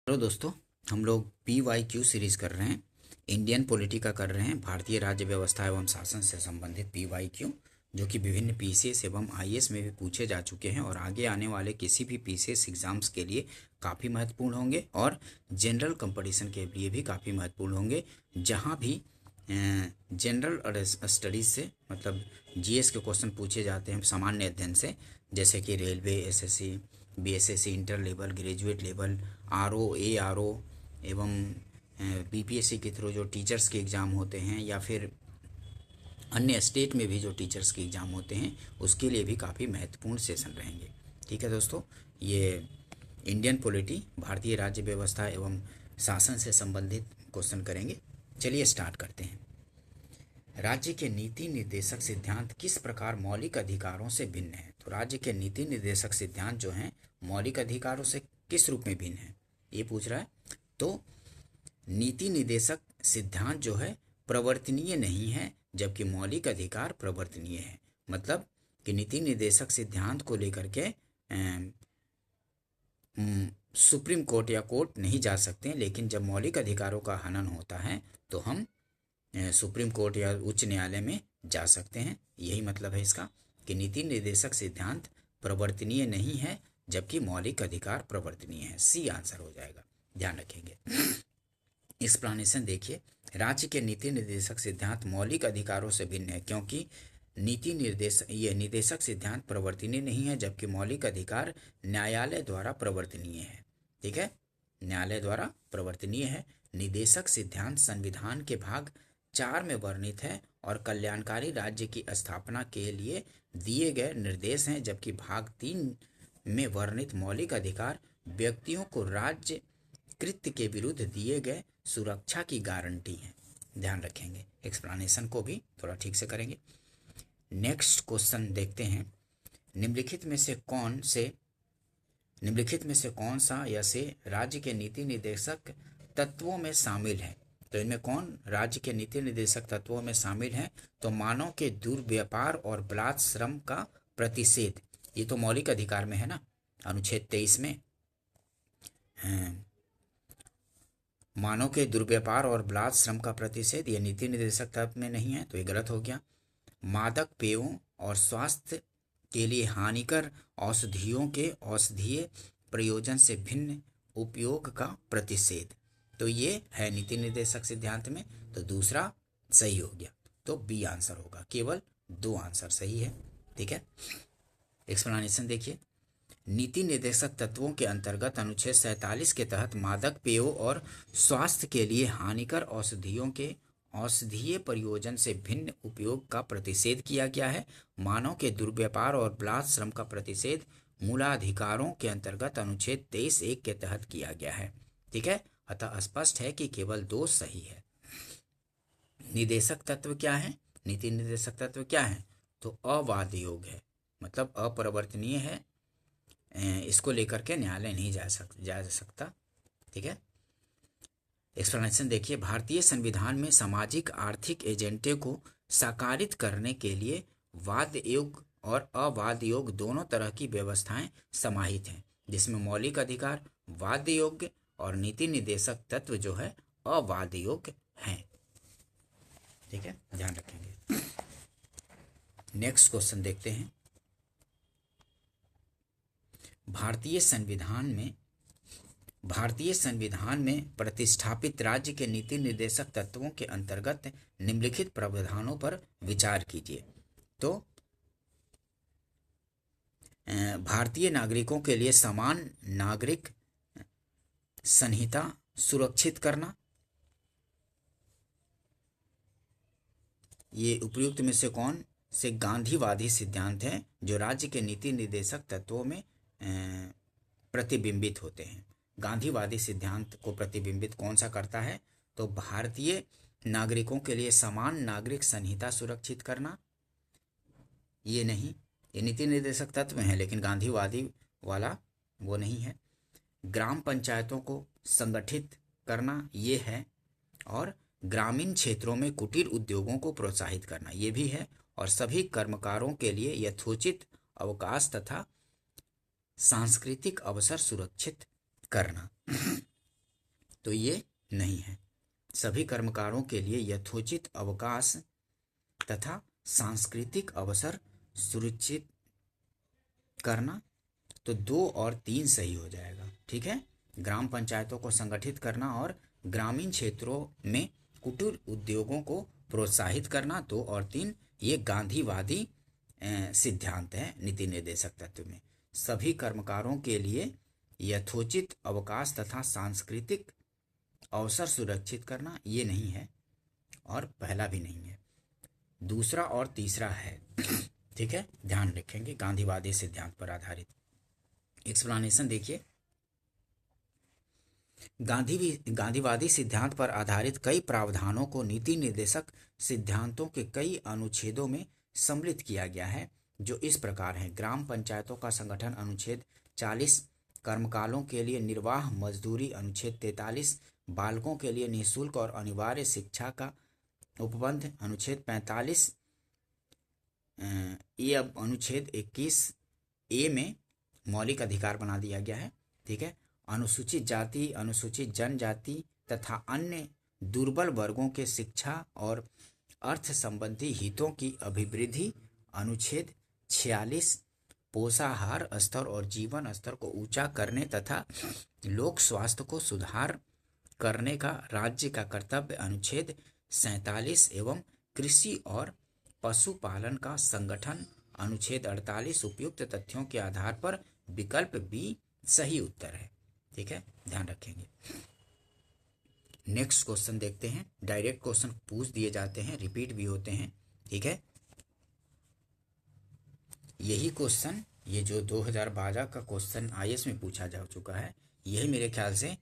Hello दोस्तों, हम लोग PYQ सीरीज कर रहे हैं। इंडियन पॉलिटी का कर रहे हैं, भारतीय राज्य व्यवस्था एवं शासन से संबंधित PYQ, जो कि विभिन्न PCS एवं IAS में भी पूछे जा चुके हैं और आगे आने वाले किसी भी PCS एग्जाम्स के लिए काफ़ी महत्वपूर्ण होंगे और जनरल कंपटीशन के लिए भी काफ़ी महत्वपूर्ण होंगे। जहाँ भी जनरल स्टडीज़ से मतलब GS के क्वेश्चन पूछे जाते हैं सामान्य अध्ययन से, जैसे कि railway, SSC, BSSC, inter level, graduate level, RO, ARO एवं BPSC के थ्रू जो टीचर्स के एग्ज़ाम होते हैं या फिर अन्य स्टेट में भी जो टीचर्स के एग्ज़ाम होते हैं उसके लिए भी काफ़ी महत्वपूर्ण सेशन रहेंगे। ठीक है दोस्तों, ये इंडियन पॉलिटी, भारतीय राज्य व्यवस्था एवं शासन से संबंधित क्वेश्चन करेंगे। चलिए स्टार्ट करते हैं। राज्य के नीति निर्देशक सिद्धांत किस प्रकार मौलिक अधिकारों से भिन्न है? तो राज्य के नीति निर्देशक सिद्धांत जो हैं मौलिक अधिकारों से किस रूप में भिन्न है, ये पूछ रहा है। तो नीति निर्देशक सिद्धांत जो है प्रवर्तनीय नहीं है, जबकि मौलिक अधिकार प्रवर्तनीय है। मतलब कि नीति निर्देशक सिद्धांत को लेकर के सुप्रीम कोर्ट या कोर्ट नहीं जा सकते, लेकिन जब मौलिक अधिकारों का हनन होता है तो हम सुप्रीम कोर्ट या उच्च न्यायालय में जा सकते हैं। यही मतलब है इसका कि नीति निर्देशक सिद्धांत प्रवर्तनीय नहीं है, जबकि मौलिक अधिकार प्रवर्तनीय है। सी आंसर हो जाएगा, ध्यान रखेंगे। एक्सप्लेनेशन देखिए, राज्य के नीति निर्देशक सिद्धांत मौलिक अधिकारों से भिन्न है क्योंकि ये निर्देशक सिद्धांत प्रवर्तनीय नहीं है, जबकि मौलिक अधिकार न्यायालय द्वारा प्रवर्तनीय है। ठीक है, न्यायालय द्वारा प्रवर्तनीय है। निर्देशक सिद्धांत संविधान के भाग 4 में वर्णित है और कल्याणकारी राज्य की स्थापना के लिए दिए गए निर्देश हैं, जबकि भाग 3 में वर्णित मौलिक अधिकार व्यक्तियों को राज्य कृत्य के विरुद्ध दिए गए सुरक्षा की गारंटी है। ध्यान रखेंगे, एक्सप्लेनेशन को भी थोड़ा ठीक से करेंगे। नेक्स्ट क्वेश्चन देखते हैं, निम्नलिखित में से कौन सा या से राज्य के नीति निर्देशक तत्वों में शामिल है? तो इनमें कौन राज्य के नीति निर्देशक तत्वों में शामिल है? तो मानव के दुर्व्यापार और बलात् श्रम का प्रतिषेध, ये तो मौलिक अधिकार में है ना, अनुच्छेद 23 में। मानव के दुर्व्यापार और बलात् श्रम का प्रतिषेध ये नीति निर्देशक तत्व में नहीं है, तो ये गलत हो गया। मादक पेयों और स्वास्थ्य के लिए हानिकर औषधियों के औषधीय प्रयोजन से भिन्न उपयोग का प्रतिषेध, तो ये है नीति निर्देशक सिद्धांत में, तो दूसरा सही हो गया, तो बी आंसर होगा। केवल 2 आंसर सही है। ठीक है, एक्सप्लेनेशन देखिए, नीति निर्देशक तत्वों के अंतर्गत अनुच्छेद 47 के तहत मादक पेयों और स्वास्थ्य के लिए हानिकर औषधियों के औषधीय प्रयोजन से भिन्न उपयोग का प्रतिषेध किया गया है। मानव के दुर्व्यापार और बलात् श्रम का प्रतिषेध मूलाधिकारों के अंतर्गत अनुच्छेद 23(1) के तहत किया गया है। ठीक है, अतः स्पष्ट है कि केवल 2 सही है। निर्देशक तत्व क्या है? नीति निर्देशक तत्व क्या है? तो अवाद योग है, मतलब अपरिवर्तनीय है, इसको लेकर के न्यायालय नहीं जा सकता। ठीक है, एक्सप्लेनेशन देखिए, भारतीय संविधान में सामाजिक आर्थिक एजेंडे को साकारित करने के लिए वाद योग और अवाद योग दोनों तरह की व्यवस्थाएं समाहित हैं, जिसमें मौलिक अधिकार वाद योग्य और नीति निर्देशक तत्व जो है अवाद योग्य हैं। ठीक है, ध्यान रखेंगे। नेक्स्ट क्वेश्चन देखते हैं, भारतीय संविधान में प्रतिष्ठापित राज्य के नीति निर्देशक तत्वों के अंतर्गत निम्नलिखित प्रावधानों पर विचार कीजिए। तो भारतीय नागरिकों के लिए समान नागरिक संहिता सुरक्षित करना, ये उपयुक्त में से कौन से गांधीवादी सिद्धांत हैं जो राज्य के नीति निर्देशक तत्वों में प्रतिबिंबित होते हैं? गांधीवादी सिद्धांत को प्रतिबिंबित कौन सा करता है? तो भारतीय नागरिकों के लिए समान नागरिक संहिता सुरक्षित करना, ये नहीं, ये नीति निर्देशक तत्व हैं लेकिन गांधीवादी वाला वो नहीं है। ग्राम पंचायतों को संगठित करना, ये है, और ग्रामीण क्षेत्रों में कुटीर उद्योगों को प्रोत्साहित करना, ये भी है, और सभी कर्मकारों के लिए यथोचित अवकाश तथा सांस्कृतिक अवसर सुरक्षित करना। तो ये नहीं है। सभी कर्मकारों के लिए यथोचित अवकाश तथा सांस्कृतिक अवसर सुनिश्चित करना, तो 2 और 3 सही हो जाएगा। ठीक है, ग्राम पंचायतों को संगठित करना और ग्रामीण क्षेत्रों में कुटीर उद्योगों को प्रोत्साहित करना, 2 और 3 ये गांधीवादी सिद्धांत है नीति निर्देशक तत्व में। सभी कर्मकारों के लिए यथोचित अवकाश तथा सांस्कृतिक अवसर सुरक्षित करना, ये नहीं है और पहला भी नहीं है, दूसरा और तीसरा है। ठीक है, ध्यान रखेंगे, गांधीवादी सिद्धांत पर आधारित। एक्सप्लेनेशन देखिए, गांधीवादी सिद्धांत पर आधारित कई प्रावधानों को नीति निर्देशक सिद्धांतों के कई अनुच्छेदों में सम्मिलित किया गया है, जो इस प्रकार हैं। ग्राम पंचायतों का संगठन अनुच्छेद 40, कर्मकालों के लिए निर्वाह मजदूरी अनुच्छेद 43, बालकों के लिए निःशुल्क और अनिवार्य शिक्षा का उपबंध अनुच्छेद 45, ये अब अनुच्छेद 21 ए में मौलिक अधिकार बना दिया गया है। ठीक है, अनुसूचित जाति, अनुसूचित जनजाति तथा अन्य दुर्बल वर्गों के शिक्षा और अर्थ संबंधी हितों की अभिवृद्धि अनुच्छेद 46, पोषाहार स्तर और जीवन स्तर को ऊंचा करने तथा लोक स्वास्थ्य को सुधार करने का राज्य का कर्तव्य अनुच्छेद 47 एवं कृषि और पशुपालन का संगठन अनुच्छेद 48। उपयुक्त तथ्यों के आधार पर विकल्प बी सही उत्तर है। ठीक है, ध्यान रखेंगे। नेक्स्ट क्वेश्चन देखते हैं। डायरेक्ट क्वेश्चन पूछ दिए जाते हैं, रिपीट भी होते हैं। ठीक है, यही क्वेश्चन, ये जो 2012 का क्वेश्चन आईएएस में पूछा जा चुका है, यही मेरे ख्याल से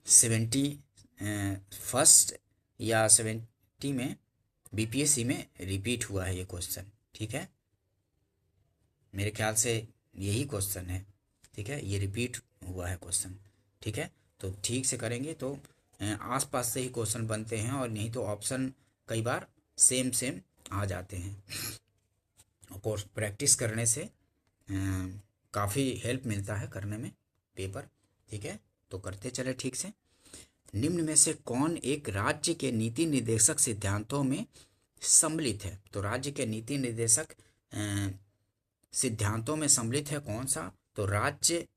71st या 70 में बीपीएससी में रिपीट हुआ है ये क्वेश्चन। ठीक है, मेरे ख्याल से यही क्वेश्चन है। ठीक है, ये रिपीट हुआ है क्वेश्चन। ठीक है, तो ठीक से करेंगे तो आसपास से ही क्वेश्चन बनते हैं, और नहीं तो ऑप्शन कई बार सेम आ जाते हैं। और प्रैक्टिस करने से काफ़ी हेल्प मिलता है करने में पेपर। ठीक है, तो करते चले ठीक से। निम्न में से कौन एक राज्य के नीति निर्देशक सिद्धांतों में सम्मिलित है? तो राज्य के नीति निर्देशक सिद्धांतों में सम्मिलित है कौन सा? तो राज्य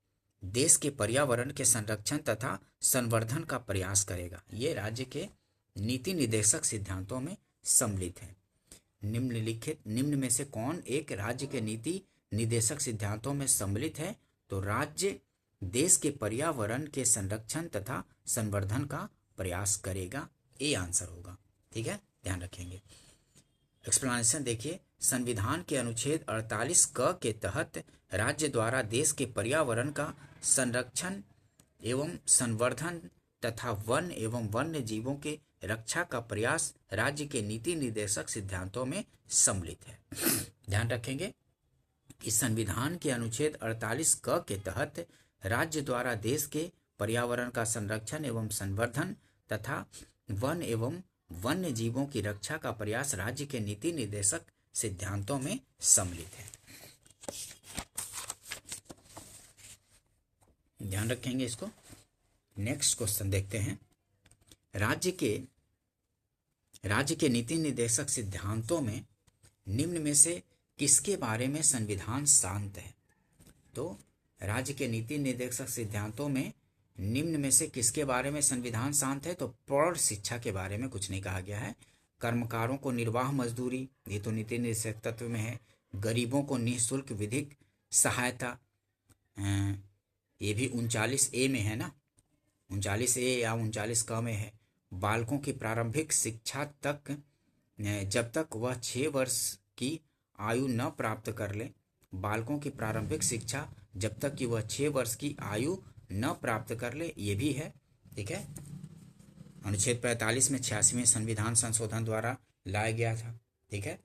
देश के पर्यावरण के संरक्षण तथा संवर्धन का प्रयास करेगा। ये राज्य के नीति निर्देशक सिद्धांतों में सम्मिलित है। निम्न में से कौन एक राज्य के नीति निर्देशक सिद्धांतों में सम्मिलित है? तो राज्य देश के पर्यावरण के संरक्षण तथा संवर्धन का प्रयास करेगा, ये आंसर होगा। ठीक है, ध्यान रखेंगे। एक्सप्लेनेशन देखिए, संविधान के अनुच्छेद 48 क के तहत राज्य द्वारा देश के पर्यावरण का संरक्षण एवं संवर्धन तथा वन एवं वन्य जीवों के रक्षा का प्रयास राज्य के नीति निर्देशक सिद्धांतों में सम्मिलित है। ध्यान रखेंगे, इस संविधान के अनुच्छेद 48 क के तहत राज्य द्वारा देश के पर्यावरण का संरक्षण एवं संवर्धन तथा वन एवं वन्य जीवों की रक्षा का प्रयास राज्य के नीति निर्देशक सिद्धांतों में सम्मिलित है। ध्यान रखेंगे इसको। नेक्स्ट क्वेश्चन देखते हैं। राज्य के नीति निर्देशक सिद्धांतों में निम्न में से किसके बारे में संविधान शांत है? तो राज्य के नीति निर्देशक सिद्धांतों में निम्न में से किसके बारे में संविधान शांत है? तो प्रौढ़ शिक्षा के बारे में कुछ नहीं कहा गया है। कर्मकारों को निर्वाह मजदूरी, ये तो नीति निर्देशक तत्व में है। गरीबों को निःशुल्क विधिक सहायता, ये भी 39A में है ना, 39A या 39 में है। बालकों की प्रारंभिक शिक्षा तक जब तक वह 6 वर्ष की आयु न प्राप्त कर ले, बालकों की प्रारंभिक शिक्षा जब तक कि वह 6 वर्ष की आयु न प्राप्त कर ले, ये भी है। ठीक है, अनुच्छेद 45 में 86वें संविधान संशोधन द्वारा लाया गया था। ठीक है,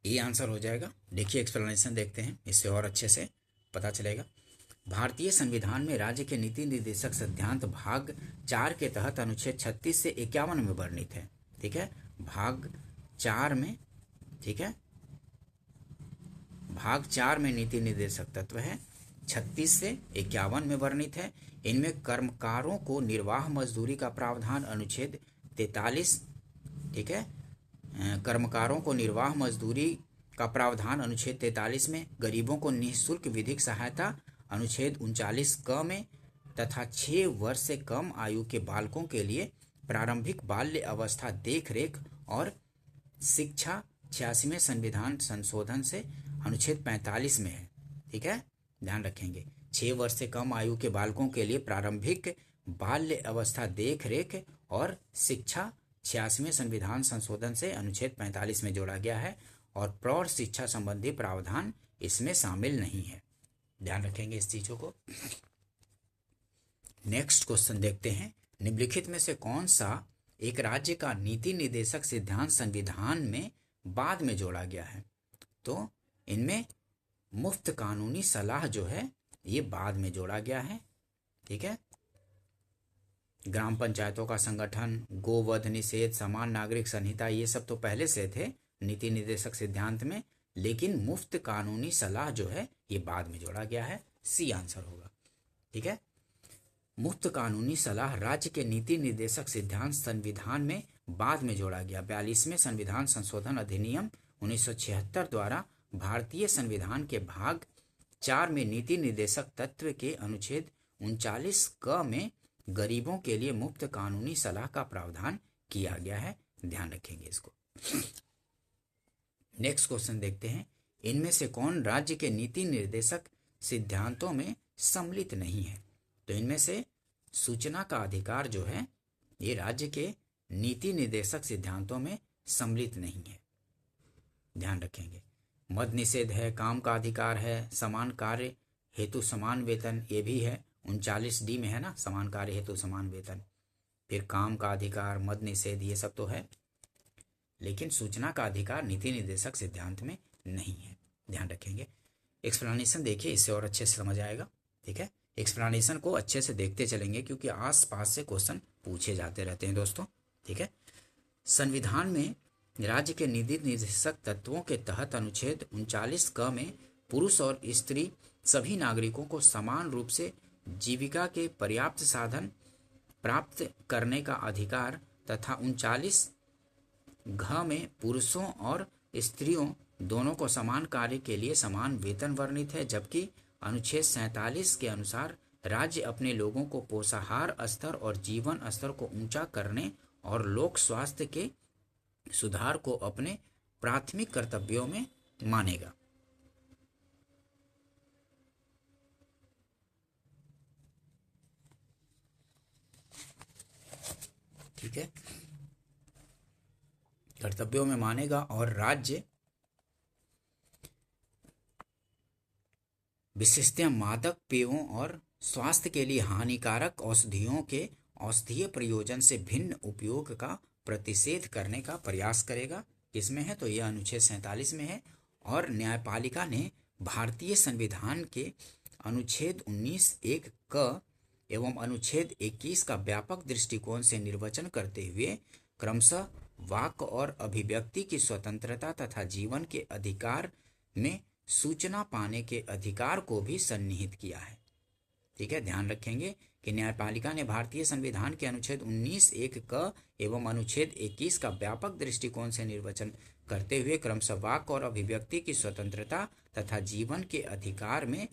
ये आंसर हो जाएगा। देखिए एक्सप्लेनेशन देखते हैं, इससे और अच्छे से पता चलेगा। भारतीय संविधान में राज्य के नीति निर्देशक सिद्धांत भाग 4 के तहत अनुच्छेद 36 से 51 में वर्णित है। ठीक है, भाग 4 में, ठीक है, भाग 4 में नीति निर्देशक तत्व है, 36 से 51 में वर्णित है। इनमें कर्मकारों को निर्वाह मजदूरी का प्रावधान अनुच्छेद 43, ठीक है, कर्मकारों को निर्वाह मजदूरी का प्रावधान अनुच्छेद 43 में, गरीबों को निःशुल्क विधिक सहायता अनुच्छेद 39 क में, तथा 6 वर्ष से कम आयु के बालकों के लिए प्रारंभिक बाल्य अवस्था देख रेख और शिक्षा 86वें संविधान संशोधन से अनुच्छेद 45 में है। ठीक है, ध्यान रखेंगे। 6 वर्ष से कम आयु के बालकों के लिए प्रारंभिक बाल्य अवस्था देख रेख और शिक्षा 86वें संविधान संशोधन से अनुच्छेद 45 में जोड़ा गया है और प्रौढ़ शिक्षा संबंधी प्रावधान इसमें शामिल नहीं है। ध्यान रखेंगे इस चीजों को। नेक्स्ट क्वेश्चन देखते हैं, निम्नलिखित में से कौन सा एक राज्य का नीति निर्देशक सिद्धांत संविधान में बाद में जोड़ा गया है? तो इनमें मुफ्त कानूनी सलाह जो है ये बाद में जोड़ा गया है। ठीक है, ग्राम पंचायतों का संगठन, गोवध निषेध, समान नागरिक संहिता, ये सब तो पहले से थे नीति निर्देशक सिद्धांत में, लेकिन मुफ्त कानूनी सलाह जो है ये बाद में जोड़ा गया है। सी आंसर होगा। ठीक है, मुफ्त कानूनी सलाह राज्य के नीति निर्देशक सिद्धांत संविधान में बाद में जोड़ा गया। 42वें संविधान संशोधन अधिनियम 1976 द्वारा भारतीय संविधान के भाग 4 में नीति निर्देशक तत्व के अनुच्छेद 39 क में गरीबों के लिए मुफ्त कानूनी सलाह का प्रावधान किया गया है। ध्यान रखेंगे इसको। नेक्स्ट क्वेश्चन देखते हैं, इनमें से कौन राज्य के नीति निर्देशक सिद्धांतों में सम्मिलित नहीं है? तो इनमें से सूचना का अधिकार जो है ये राज्य के नीति निर्देशक सिद्धांतों में सम्मिलित नहीं है। ध्यान रखेंगे। मद्य निषेध है, काम का अधिकार है, समान कार्य हेतु समान वेतन, ये भी है 39D में है ना, समान कार्य हेतु समान वेतन। फिर काम का अधिकार, मद्य निषेध, ये सब तो है, लेकिन सूचना का अधिकार नीति निर्देशक सिद्धांत में नहीं है। ध्यान रखेंगे। एक्सप्लेनेशन देखिए, इससे और अच्छे से समझ आएगा। ठीक है, एक्सप्लेनेशन को अच्छे से देखते चलेंगे क्योंकि आसपास से क्वेश्चन पूछे जाते रहते हैं दोस्तों। ठीक है, संविधान में राज्य के नीति निर्देशक तत्वों के तहत अनुच्छेद 39 क में पुरुष और स्त्री सभी नागरिकों को समान रूप से जीविका के पर्याप्त साधन प्राप्त करने का अधिकार तथा 39 घ में पुरुषों और स्त्रियों दोनों को समान कार्य के लिए समान वेतन वर्णित है, जबकि अनुच्छेद 47 के अनुसार राज्य अपने लोगों को पोषाहार स्तर और जीवन स्तर को ऊंचा करने और लोक स्वास्थ्य के सुधार को अपने प्राथमिक कर्तव्यों में मानेगा। ठीक है, कर्तव्यों में मानेगा और राज्य विशेषतः मादक पेयों और स्वास्थ्य के लिए हानिकारक औषधियों के औषधीय प्रयोजन से भिन्न उपयोग का प्रतिषेध करने का प्रयास करेगा। किसमें है? तो यह अनुच्छेद 47 में है। और न्यायपालिका ने भारतीय संविधान के अनुच्छेद 19(1) क एवं अनुच्छेद 21 का व्यापक दृष्टिकोण से निर्वचन करते हुए क्रमशः वाक और अभिव्यक्ति की स्वतंत्रता तथा जीवन के अधिकार में सूचना पाने के अधिकार को भी सन्निहित किया है। ठीक है, ध्यान रखेंगे कि न्यायपालिका ने भारतीय संविधान के अनुच्छेद 19(1) क एवं अनुच्छेद 21 का व्यापक दृष्टिकोण से निर्वचन करते हुए क्रमशः वाक और अभिव्यक्ति की स्वतंत्रता तथा जीवन के अधिकार में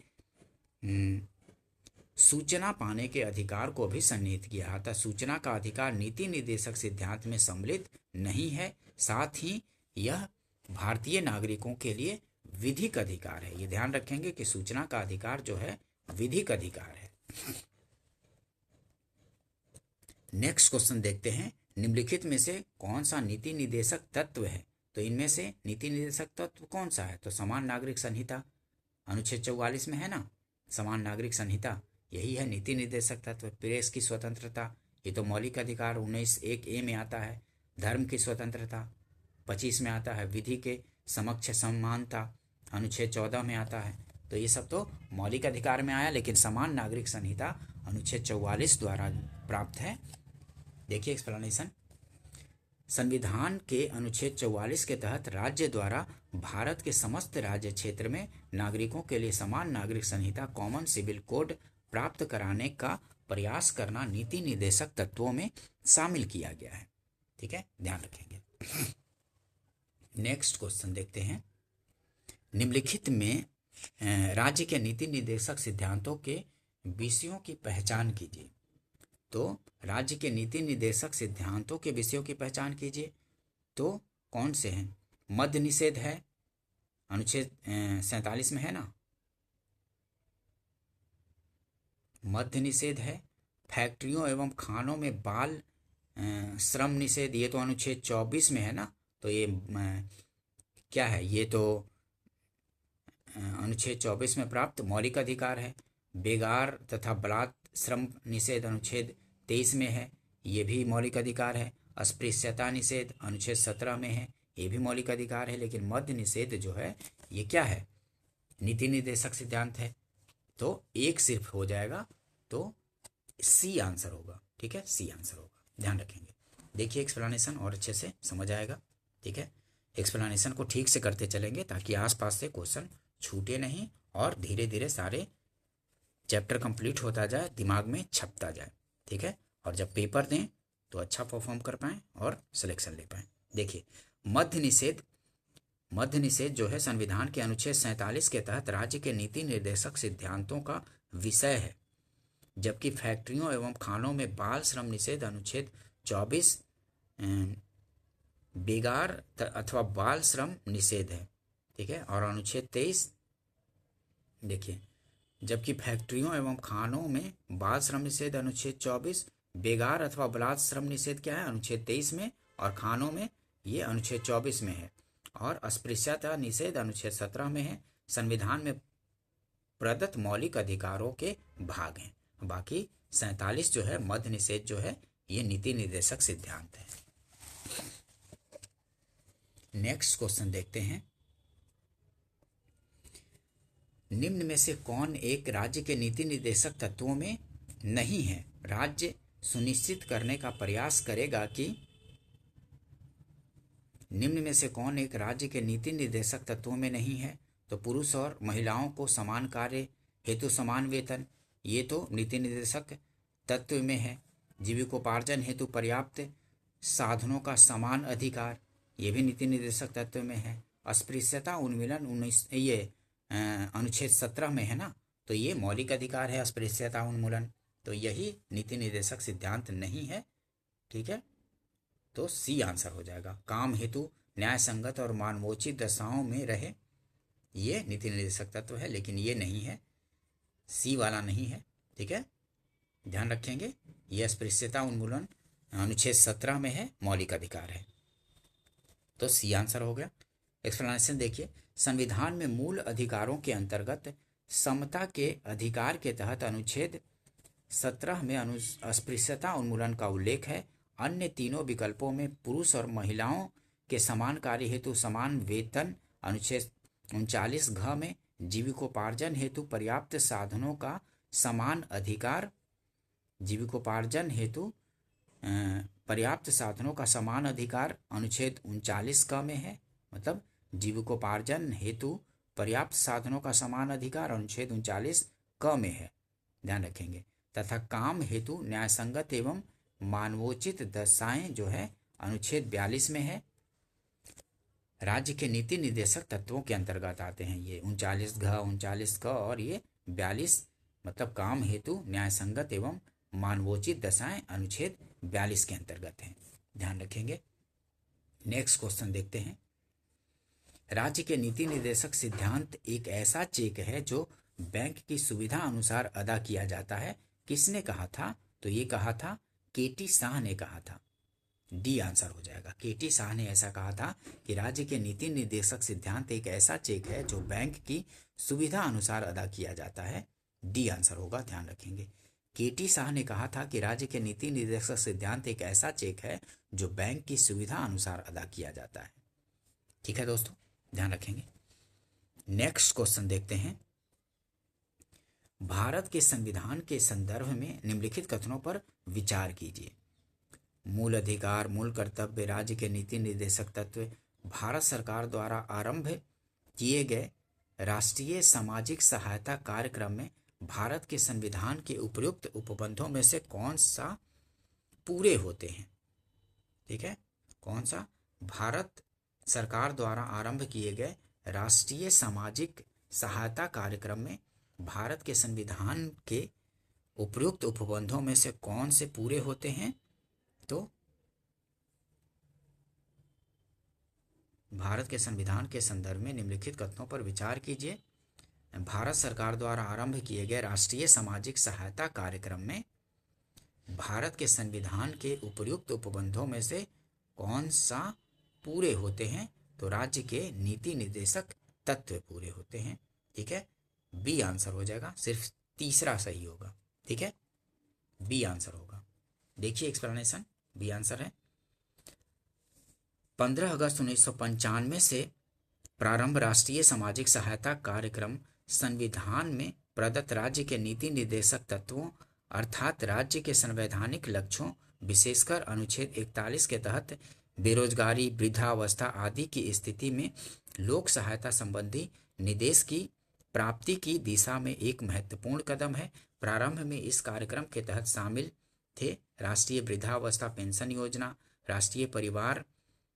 सूचना पाने के अधिकार को भी सन्निहित किया। अतः सूचना का अधिकार नीति निर्देशक सिद्धांत में सम्मिलित नहीं है, साथ ही यह भारतीय नागरिकों के लिए विधिक अधिकार है। ये ध्यान रखेंगे कि सूचना का अधिकार जो है विधिक अधिकार है। नेक्स्ट क्वेश्चन देखते हैं, निम्नलिखित में से कौन सा नीति निर्देशक तत्व है? तो इनमें से नीति निर्देशक तत्व कौन सा है? तो समान नागरिक संहिता अनुच्छेद 44 में है ना, समान नागरिक संहिता, यही है नीति निर्देशक तत्व। प्रेस की स्वतंत्रता, ये तो मौलिक अधिकार 19(1) में आता है। धर्म की स्वतंत्रता 25 में आता है। विधि के समक्ष समानता अनुच्छेद 14 में आता है। तो ये सब तो मौलिक अधिकार में आया, लेकिन समान नागरिक संहिता अनुच्छेद 44 द्वारा प्राप्त है। देखिए एक्सप्लेनेशन, संविधान के अनुच्छेद 44 के तहत राज्य द्वारा भारत के समस्त राज्य क्षेत्र में नागरिकों के लिए समान नागरिक संहिता कॉमन सिविल कोड प्राप्त कराने का प्रयास करना नीति निर्देशक तत्वों में शामिल किया गया है। ठीक है, ध्यान रखेंगे। नेक्स्ट क्वेश्चन देखते हैं। निम्नलिखित में राज्य के नीति निर्देशक सिद्धांतों के विषयों की पहचान कीजिए। तो राज्य के नीति निर्देशक सिद्धांतों के विषयों की पहचान कीजिए। तो कौन से हैं? मद्य निषेध है, अनुच्छेद 47 में है ना, मद्य निषेध है। फैक्ट्रियों एवं खानों में बाल श्रम निषेध, ये तो अनुच्छेद 24 में है ना, तो ये क्या है? ये तो अनुच्छेद 24 में प्राप्त मौलिक अधिकार है। बेगार तथा बलात् श्रम निषेध अनुच्छेद 23 में है, ये भी मौलिक अधिकार है। अस्पृश्यता निषेध अनुच्छेद 17 में है, ये भी मौलिक अधिकार है। लेकिन मद्य निषेध जो है ये क्या है? नीति निर्देशक सिद्धांत है। तो एक सिर्फ हो जाएगा, तो सी आंसर होगा। ठीक है, सी आंसर होगा, ध्यान रखेंगे। देखिए एक्सप्लेनेशन और अच्छे से समझ आएगा। ठीक है, एक्सप्लेनेशन को ठीक से करते चलेंगे ताकि आसपास से क्वेश्चन छूटे नहीं और धीरे धीरे सारे चैप्टर कंप्लीट होता जाए, दिमाग में छपता जाए। ठीक है, और जब पेपर दें तो अच्छा परफॉर्म कर पाएँ और सिलेक्शन ले पाएँ। देखिए मद्य निषेध जो है संविधान के अनुच्छेद 47 के तहत राज्य के नीति निर्देशक सिद्धांतों का विषय है, जबकि फैक्ट्रियों एवं खानों में बाल श्रम निषेध अनुच्छेद 24 बेगार अथवा बाल श्रम निषेध है। ठीक है, और अनुच्छेद 23 देखिए, जबकि फैक्ट्रियों एवं खानों में बाल श्रम निषेध अनुच्छेद 24, बेगार अथवा बलात् श्रम निषेध क्या है? अनुच्छेद 23 में, और खानों में ये अनुच्छेद 24 में है। और अस्पृश्यता निषेध अनुच्छेद 17 में है। संविधान में प्रदत्त मौलिक अधिकारों के भाग हैं। बाकी 47 जो है मद्य निषेध जो है ये नीति निर्देशक सिद्धांत है। नेक्स्ट क्वेश्चन देखते हैं। निम्न में से कौन एक राज्य के नीति निर्देशक तत्वों में नहीं है? राज्य सुनिश्चित करने का प्रयास करेगा कि निम्न में से कौन एक राज्य के नीति निर्देशक तत्वों में नहीं है? तो पुरुष और महिलाओं को समान कार्य हेतु समान वेतन, ये तो नीति निर्देशक तत्व में है। जीविकोपार्जन हेतु पर्याप्त साधनों का समान अधिकार, ये भी नीति निर्देशक तत्व में है। अस्पृश्यता उन्मूलन ये अनुच्छेद 17 में है ना, तो ये मौलिक अधिकार है अस्पृश्यता उन्मूलन, तो यही नीति निर्देशक सिद्धांत नहीं है। ठीक है, तो सी आंसर हो जाएगा। काम हेतु न्याय संगत और मानवोचित दशाओं में रहे, ये नीति निर्देशक तत्व है, लेकिन ये नहीं है, सी वाला नहीं है। ठीक है, ध्यान रखेंगे। ये अस्पृश्यता उन्मूलन अनुच्छेद 17 में है, मौलिक अधिकार है, तो सी आंसर हो गया। एक्सप्लेनेशन देखिए। संविधान में मूल अधिकारों के अंतर्गत समता के अधिकार के तहत अनुच्छेद 17 में अस्पृश्यता उन्मूलन का उल्लेख है। अन्य तीनों विकल्पों में पुरुष और महिलाओं के समान कार्य हेतु समान वेतन, अनुच्छेद 39 घ में जीविकोपार्जन हेतु पर्याप्त साधनों का समान अधिकार, जीविकोपार्जन हेतु पर्याप्त साधनों का समान अधिकार अनुच्छेद 39 क में है, मतलब जीविकोपार्जन हेतु पर्याप्त साधनों का समान अधिकार अनुच्छेद 39 क में है, ध्यान रखेंगे। तथा काम हेतु न्यायसंगत एवं मानवोचित दशाएं जो है अनुच्छेद 42 में है। राज्य के नीति निर्देशक तत्वों के अंतर्गत आते हैं ये 39 घ 39 क और ये 42, मतलब काम हेतु न्यायसंगत एवं मानवोचित दशाएं अनुच्छेद 42 के अंतर्गत हैं, ध्यान रखेंगे। नेक्स्ट क्वेश्चन देखते हैं। राज्य के नीति निर्देशक सिद्धांत एक ऐसा चेक है जो बैंक की सुविधा अनुसार अदा किया जाता है। किसने कहा था? तो ये कहा था केटी शाह ने कहा था। डी आंसर हो जाएगा। केटी शाह ने ऐसा कहा था कि राज्य के नीति निर्देशक सिद्धांत एक ऐसा चेक है जो बैंक की सुविधा अनुसार अदा किया जाता है। डी आंसर होगा, ध्यान रखेंगे। केटी शाह ने कहा था कि राज्य के नीति निर्देशक सिद्धांत एक ऐसा चेक है जो बैंक की सुविधा अनुसार अदा किया जाता है। ठीक है दोस्तों, ध्यान रखेंगे। नेक्स्ट क्वेश्चन देखते हैं। भारत के संविधान के संदर्भ में निम्नलिखित कथनों पर विचार कीजिए। मूल अधिकार, मूल कर्तव्य, राज्य के नीति निर्देशक तत्व, भारत सरकार द्वारा आरंभ किए गए राष्ट्रीय सामाजिक सहायता कार्यक्रम में भारत के संविधान के उपयुक्त उपबंधों में से कौन सा पूरे होते हैं। ठीक है, कौन सा? भारत सरकार द्वारा आरंभ किए गए राष्ट्रीय सामाजिक सहायता कार्यक्रम में भारत के संविधान के उपयुक्त उपबंधों में से कौन से पूरे होते हैं? तो भारत के संविधान के संदर्भ में निम्नलिखित कथनों पर विचार कीजिए। भारत सरकार द्वारा आरंभ किए गए राष्ट्रीय सामाजिक सहायता कार्यक्रम में भारत के संविधान के उपयुक्त उपबंधों में से कौन सा पूरे होते हैं? तो राज्य के नीति निर्देशक तत्व पूरे होते हैं। ठीक है, बी आंसर हो जाएगा, सिर्फ तीसरा सही होगा। ठीक है, बी आंसर होगा। देखिए एक्सप्लेनेशन, बी आंसर है। 15 अगस्त 1995 से प्रारंभ राष्ट्रीय सामाजिक सहायता कार्यक्रम संविधान में प्रदत्त राज्य के नीति निर्देशक तत्वों अर्थात राज्य के संवैधानिक लक्ष्यों, विशेषकर अनुच्छेद 41 के तहत बेरोजगारी, वृद्धावस्था आदि की स्थिति में लोक सहायता संबंधी निर्देश की प्राप्ति की दिशा में एक महत्वपूर्ण कदम है। प्रारंभ में इस कार्यक्रम के तहत शामिल थे राष्ट्रीय वृद्धावस्था पेंशन योजना, राष्ट्रीय परिवार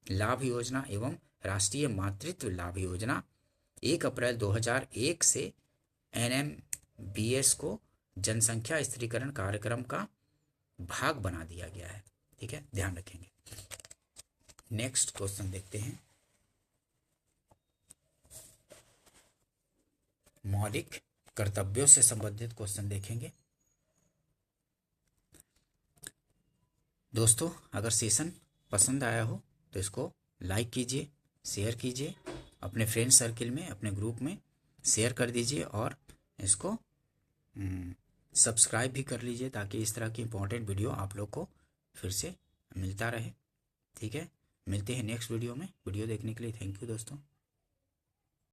लाभ योजना एवं राष्ट्रीय मातृत्व लाभ योजना। 1 अप्रैल 2001 से NMBS को जनसंख्या स्थिरीकरण कार्यक्रम का भाग बना दिया गया है। ठीक है, ध्यान रखेंगे। नेक्स्ट क्वेश्चन देखते हैं। मौलिक कर्तव्यों से संबंधित क्वेश्चन देखेंगे। दोस्तों, अगर सेशन पसंद आया हो तो इसको लाइक कीजिए, शेयर कीजिए, अपने फ्रेंड सर्किल में, अपने ग्रुप में शेयर कर दीजिए और इसको सब्सक्राइब भी कर लीजिए ताकि इस तरह की इंपॉर्टेंट वीडियो आप लोग को फिर से मिलता रहे। ठीक है, मिलते हैं नेक्स्ट वीडियो में। वीडियो देखने के लिए थैंक यू दोस्तों।